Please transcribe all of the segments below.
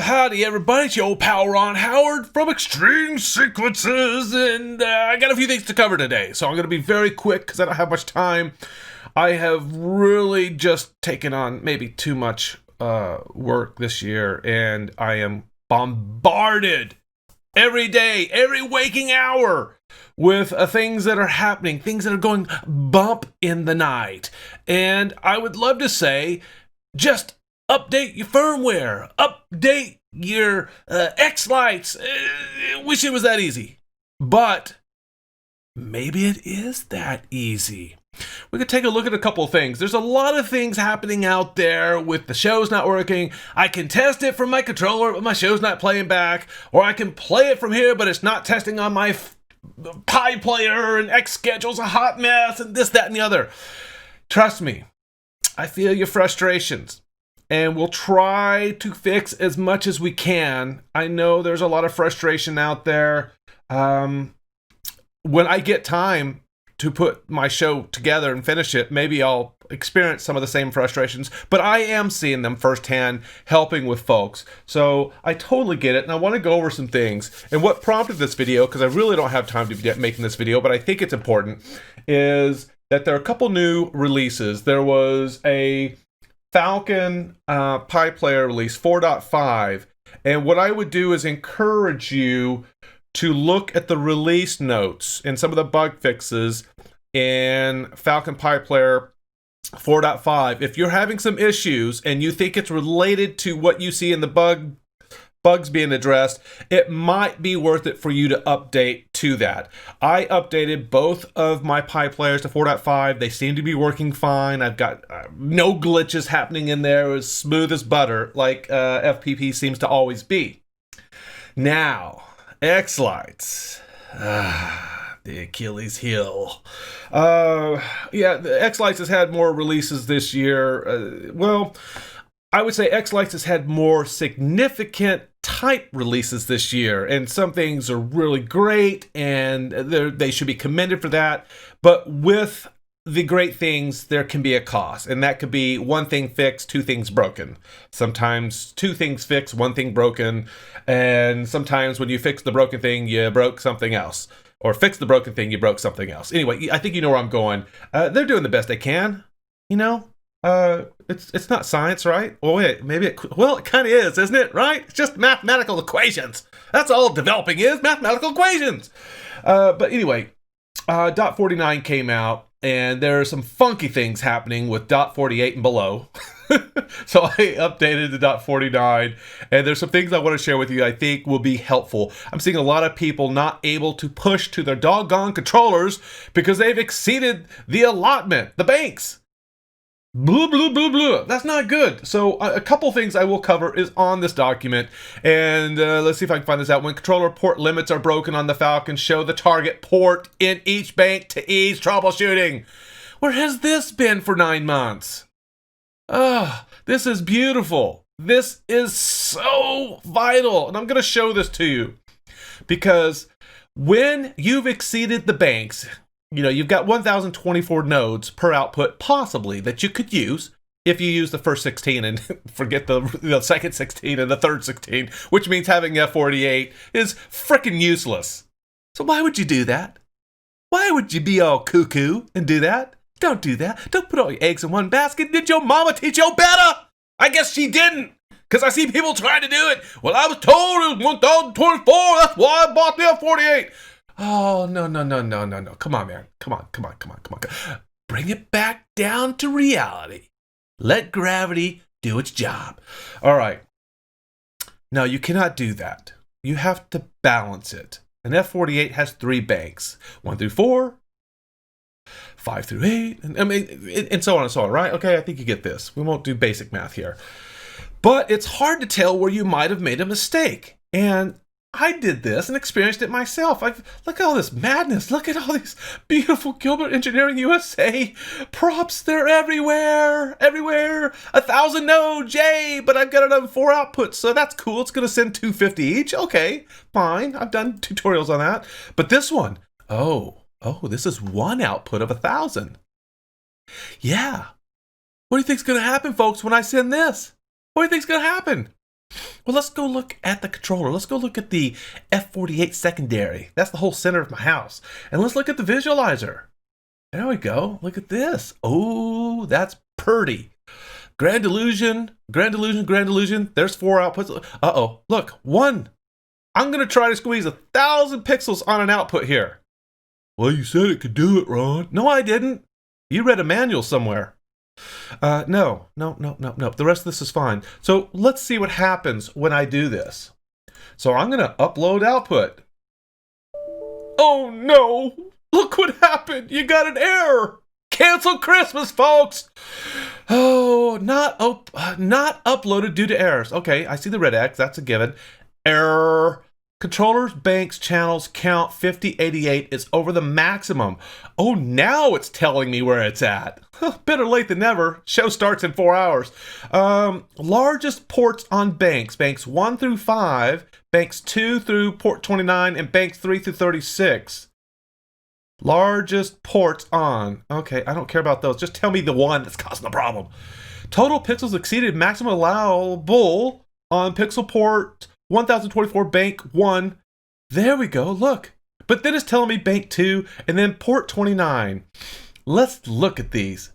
Howdy everybody, it's your old pal Ron Howard from Extreme Sequences, and I got a few things to cover today, so I'm going to be very quick because I don't have much time. I have really just taken on maybe too much work this year, and I am bombarded every day, every waking hour with things that are happening, things that are going bump in the night. And I would love to say, just update your firmware, update your xLights. Wish it was that easy, but maybe it is that easy. We could take a look at a couple of things. There's a lot of things happening out there with the show's not working. I can test it from my controller, but my show's not playing back. Or I can play it from here, but it's not testing on my Pi player, and X schedule's a hot mess, and this, that, and the other. Trust me, I feel your frustrations, and we'll try to fix as much as we can. I know there's a lot of frustration out there. When I get time to put my show together and finish it, maybe I'll experience some of the same frustrations, but I am seeing them firsthand, helping with folks. So I totally get it, and I want to go over some things. And what prompted this video, because I really don't have time to be making this video, but I think it's important, is that there are a couple new releases. There was a Falcon Pi Player release 4.5, and what I would do is encourage you to look at the release notes and some of the bug fixes in Falcon Pi Player 4.5. If you're having some issues and you think it's related to what you see in the bugs being addressed, it might be worth it for you to update to that. I updated both of my Pi players to 4.5. They seem to be working fine. I've got no glitches happening in there. It was smooth as butter, like FPP seems to always be. Now, xLights. The Achilles heel. Yeah, the xLights has had more releases this year. Well, I would say xLights has had more significant type releases this year, and some things are really great, and they should be commended for that. But with the great things, there can be a cost, and that could be one thing fixed, two things broken. Sometimes two things fixed, one thing broken, and sometimes when you fix the broken thing, you broke something else. Or fix the broken thing, you broke something else. Anyway, I think you know where I'm going. They're doing the best they can, you know? It's not science, right? Well, wait, maybe it kind of is, isn't it? Right? It's just mathematical equations. That's all developing is, mathematical equations. But anyway, dot 49 came out, and there are some funky things happening with dot 48 and below. So I updated the dot 49, and there's some things I want to share with you I think will be helpful. I'm seeing a lot of people not able to push to their doggone controllers because they've exceeded the allotment, the banks. Blah, blah, blah, blah. That's not good. So a couple things I will cover is on this document. And let's see if I can find this out. When controller port limits are broken on the Falcon, show the target port in each bank to ease troubleshooting. Where has this been for 9 months? This is beautiful. This is so vital. And I'm going to show this to you. Because when you've exceeded the banks, you know, you've got 1,024 nodes per output, possibly, that you could use if you use the first 16 and forget the second 16 and the third 16, which means having F48 is freaking useless. So why would you do that? Why would you be all cuckoo and do that? Don't do that. Don't put all your eggs in one basket. Did your mama teach you better? I guess she didn't, because I see people trying to do it. Well, I was told it was 1,024. That's why I bought the F48. Oh, no. Come on, man. Come on. Bring it back down to reality. Let gravity do its job. All right. No, you cannot do that. You have to balance it. An F48 has 3 banks. 1 through 4, 5 through 8, and so on and so on, right? Okay, I think you get this. We won't do basic math here. But it's hard to tell where you might have made a mistake. And I did this and experienced it myself. Look at all this madness. Look at all these beautiful Gilbert Engineering USA props. They're everywhere. 1,000 nodes, yay! But I've got it on 4 outputs, so that's cool. It's going to send 250 each. Okay, fine. I've done tutorials on that. But this one, oh, this is 1 output of 1,000. Yeah. What do you think's going to happen, folks, when I send this? What do you think's going to happen? Well, let's go look at the controller. Let's go look at the F48 secondary. That's the whole center of my house. And let's look at the visualizer. There we go. Look at this. Oh, that's pretty. Grand illusion, grand illusion, grand illusion. There's 4 outputs. Uh-oh, look, 1. I'm going to try to squeeze 1,000 pixels on an output here. Well, you said it could do it, Ron. No, I didn't. You read a manual somewhere. No. The rest of this is fine. So let's see what happens when I do this. So I'm going to upload output. Oh, no. Look what happened. You got an error. Cancel Christmas, folks. Oh, not uploaded due to errors. Okay, I see the red X. That's a given. Error. Controllers, banks, channels, count 5088 is over the maximum. Oh, now it's telling me where it's at. Better late than never. Show starts in 4 hours. Largest ports on banks. Banks 1 through 5, banks 2 through port 29, and banks 3 through 36. Largest ports on. Okay, I don't care about those. Just tell me the one that's causing the problem. Total pixels exceeded maximum allowable on pixel port 1024 bank 1. There we go, look. But then it's telling me bank 2 and then port 29. Let's look at these.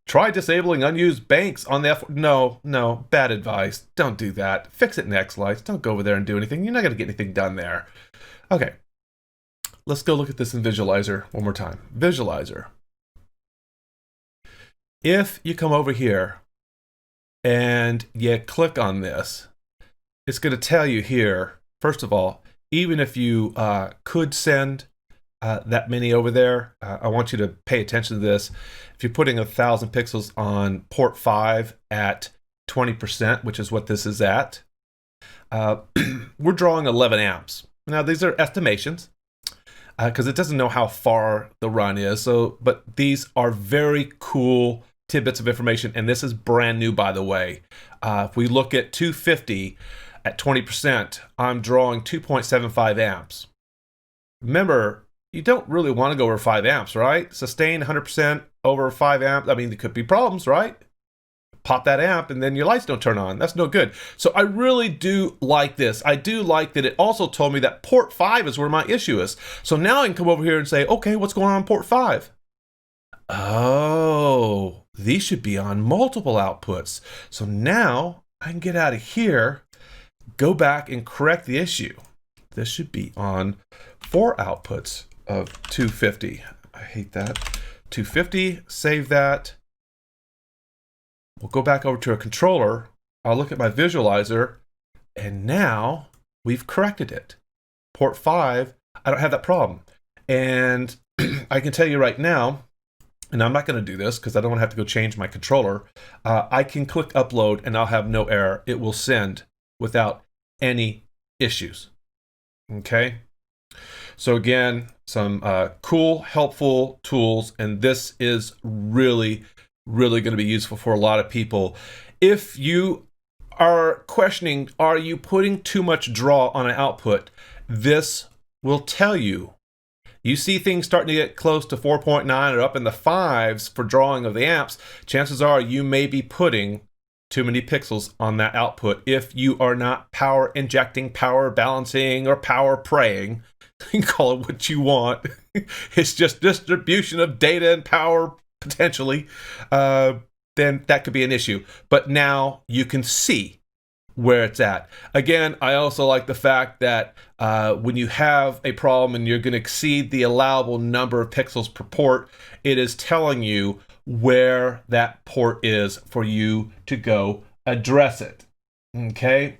Try disabling unused banks on the F. No, bad advice. Don't do that. Fix it in xLights. Don't go over there and do anything. You're not going to get anything done there. Okay. Let's go look at this in Visualizer one more time. Visualizer. If you come over here and you click on this, it's going to tell you here, first of all, even if you could send that many over there, I want you to pay attention to this. If you're putting 1,000 pixels on port 5 at 20%, which is what this is at, we're drawing 11 amps. Now, these are estimations because it doesn't know how far the run is. But these are very cool tidbits of information, and this is brand new, by the way. If we look at 250, at 20%, I'm drawing 2.75 amps. Remember, you don't really want to go over 5 amps, right? Sustain 100% over 5 amps. I mean, there could be problems, right? Pop that amp and then your lights don't turn on. That's no good. So I really do like this. I do like that it also told me that port 5 is where my issue is. So now I can come over here and say, okay, what's going on port 5? Oh, these should be on multiple outputs. So now I can get out of here, go back and correct the issue. This should be on 4 outputs of 250. I hate that. 250, save that. We'll go back over to a controller. I'll look at my visualizer, and now we've corrected it. Port 5, I don't have that problem. And I can tell you right now, and I'm not going to do this because I don't want to have to go change my controller. I can click upload and I'll have no error. It will send without any issues. Okay. So again, some cool, helpful tools, and this is really going to be useful for a lot of people. If you are questioning, are you putting too much draw on an output? This will tell you. You see things starting to get close to 4.9 or up in the 5s for drawing of the amps, chances are you may be putting too many pixels on that output if you are not power injecting, power balancing, or power praying. You can call it what you want. It's just distribution of data and power potentially. Then that could be an issue. But now you can see where it's at. Again, I also like the fact that when you have a problem and you're going to exceed the allowable number of pixels per port, it is telling you where that port is for you to go address it. Okay.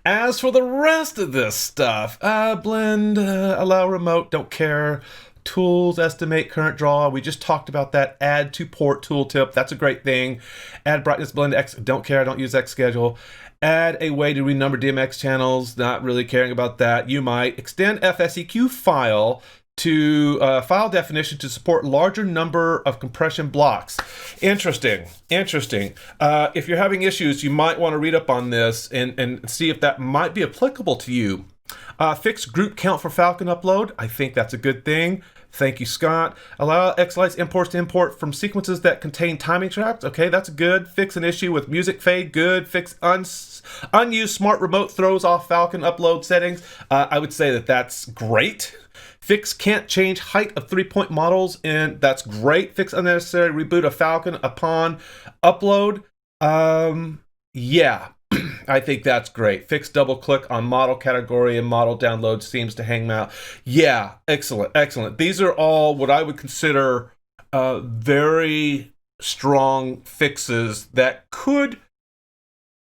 As for the rest of this stuff, blend, allow remote, don't care. Tools, estimate current draw. We just talked about that. Add to port tooltip. That's a great thing. Add brightness, blend X. Don't care. I don't use X schedule. Add a way to renumber DMX channels. Not really caring about that. You might extend FSEQ file to file definition to support larger number of compression blocks. Interesting. If you're having issues, you might want to read up on this and see if that might be applicable to you. Fix group count for Falcon upload. I think that's a good thing. Thank you, Scott. Allow xLights imports to import from sequences that contain timing traps. Okay, that's good. Fix an issue with music fade. Good. Fix unused smart remote throws off Falcon upload settings. I would say that that's great. Fix can't change height of 3-point models, and that's great. Fix unnecessary reboot of Falcon upon upload. Yeah, I think that's great. Fix double click on model category and model download seems to hang out. Yeah, excellent, excellent. These are all what I would consider very strong fixes that could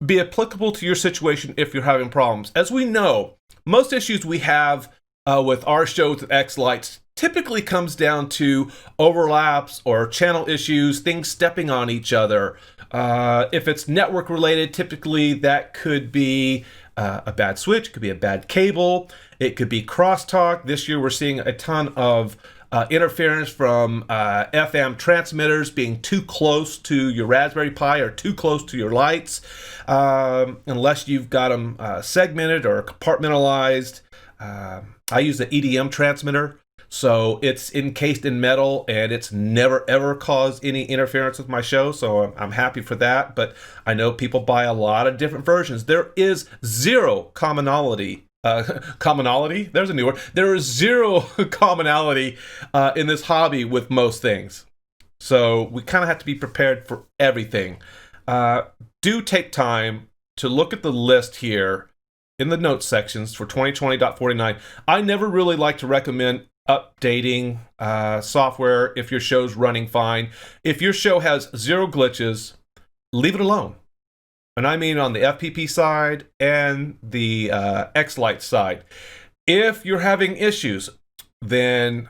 be applicable to your situation if you're having problems. As we know, most issues we have with our shows with xLights typically comes down to overlaps or channel issues, things stepping on each other. If it's network related, typically that could be a bad switch, could be a bad cable, it could be crosstalk. This year we're seeing a ton of interference from FM transmitters being too close to your Raspberry Pi or too close to your lights, unless you've got them segmented or compartmentalized. I use the EDM transmitter, so it's encased in metal and it's never ever caused any interference with my show, so I'm happy for that. But I know people buy a lot of different versions. There is zero commonality. Commonality? There's a new word. There is zero commonality in this hobby with most things. So we kind of have to be prepared for everything. Do take time to look at the list here in the notes sections for 2020.49. I never really like to recommend updating software if your show's running fine. If your show has zero glitches, leave it alone. And I mean on the FPP side and the xLights side. If you're having issues, then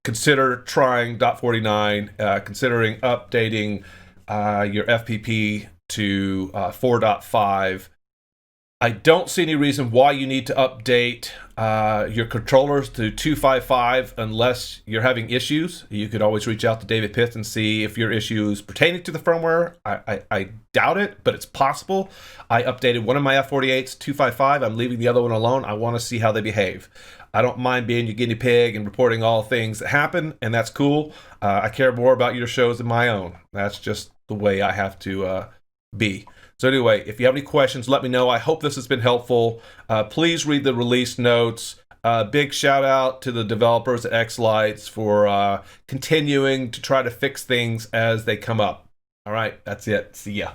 consider trying .49, considering updating your FPP to 4.5. I don't see any reason why you need to update your controllers to 255 unless you're having issues. You could always reach out to David Pitts and see if your issue is pertaining to the firmware. I doubt it, but it's possible. I updated one of my F48s 255. I'm leaving the other one alone. I want to see how they behave. I don't mind being your guinea pig and reporting all things that happen, and that's cool. I care more about your shows than my own. That's just the way I have to be. So anyway, if you have any questions, let me know. I hope this has been helpful. Please read the release notes. Big shout out to the developers at xLights for continuing to try to fix things as they come up. All right, that's it. See ya.